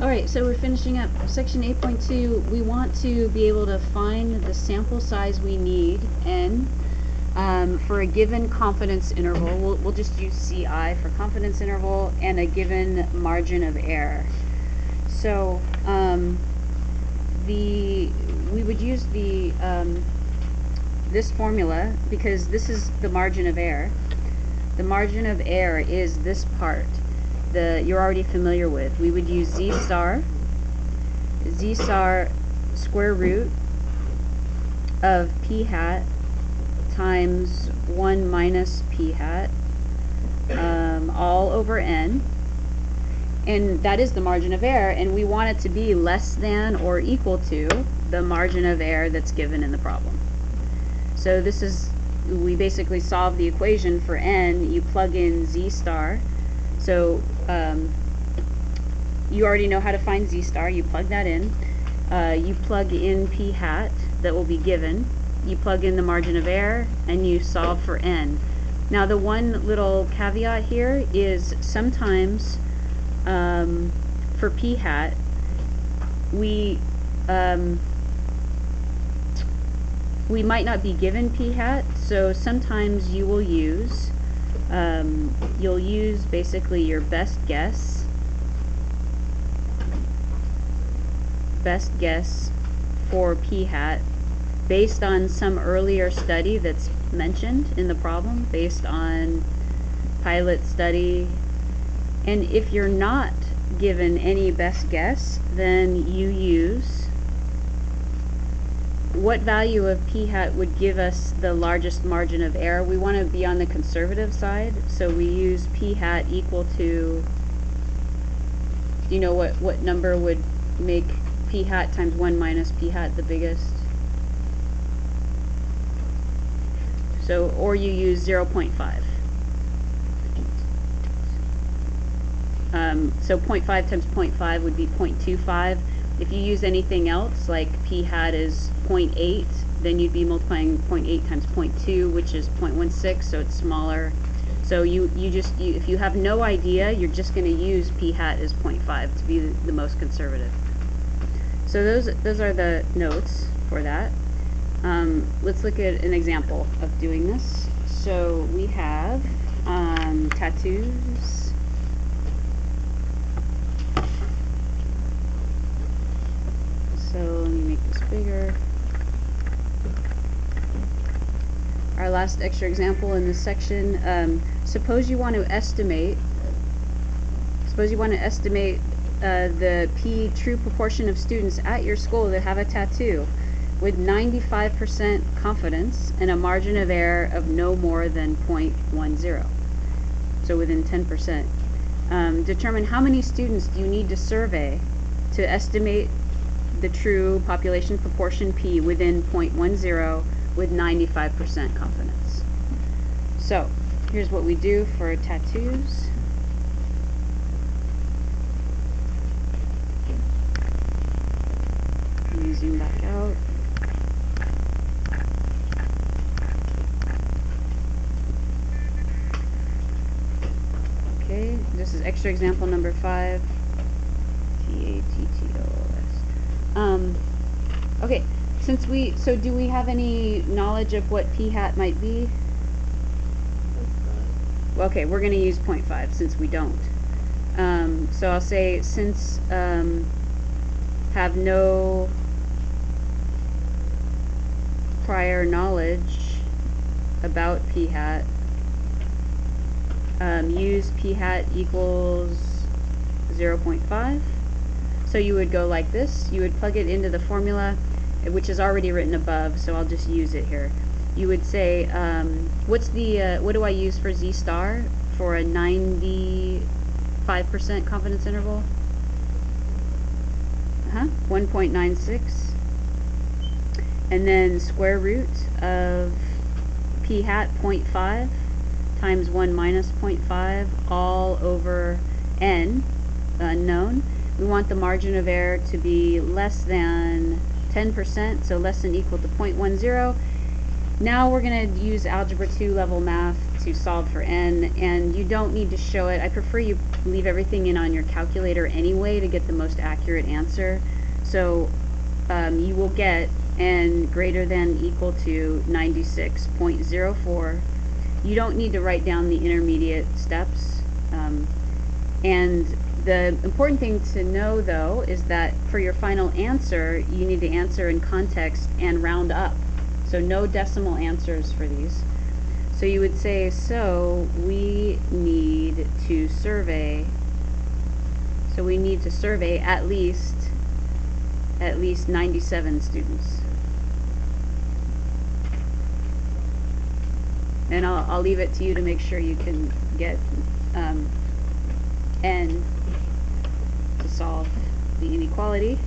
Alright, so we're finishing up section 8.2. We want to be able to find the sample size we need, n, for a given confidence interval. We'll just use CI for confidence interval and a given margin of error. So we would use the this formula because this is the margin of error. The margin of error is this part you're already familiar with. We would use z star square root of p hat times 1 minus p hat all over n, and that is the margin of error, and we want it to be less than or equal to the margin of error that's given in the problem. So this is, we basically solve the equation for n. You plug in z star. So you already know how to find z star. You plug that in. You plug in p hat that will be given. You plug in the margin of error, and you solve for n. Now the one little caveat here is sometimes for p hat we might not be given p hat, so sometimes you will use you'll use basically your best guess for p hat based on some earlier study that's mentioned in the problem, based on pilot study. And if you're not given any best guess, then you use what value of p hat would give us the largest margin of error. We want to be on the conservative side, so we use p hat equal to, you know what number would make p hat times 1 minus p hat the biggest? So, or you use 0.5. So 0.5 times 0.5 would be 0.25. If you use anything else, like p hat is 0.8, then you'd be multiplying 0.8 times 0.2, which is 0.16, so it's smaller. So if you have no idea, you're just going to use p hat as 0.5 to be the most conservative. So those are the notes for that. Let's look at an example of doing this. So we have tattoos. So let me make this bigger. Our last extra example in this section, suppose you want to estimate the p true proportion of students at your school that have a tattoo with 95% confidence and a margin of error of no more than 0.10, so within 10%. Determine how many students do you need to survey to estimate the true population proportion p within 0.10 with 95% confidence. So here's what we do for tattoos. Let me zoom back out. Okay, this is extra example number 5. Okay, so do we have any knowledge of what p hat might be? Okay, we're going to use 0.5 since we don't. So I'll say, since have no prior knowledge about p hat, use p hat equals 0.5. So you would go like this. You would plug it into the formula, which is already written above, so I'll just use it here. You would say, what do I use for z star for a 95% confidence interval? 1.96. And then square root of p hat 0.5 times 1 minus 0.5 all over n, unknown. We want the margin of error to be less than 10%, so less than or equal to 0.10. Now we're going to use Algebra 2 level math to solve for n, and you don't need to show it. I prefer you leave everything in on your calculator anyway to get the most accurate answer. So you will get n greater than equal to 96.04. You don't need to write down the intermediate steps. And the important thing to know, though, is that for your final answer, you need to answer in context and round up. So no decimal answers for these. So you would say, so we need to survey at least 97 students. And I'll leave it to you to make sure you can get n to solve the inequality.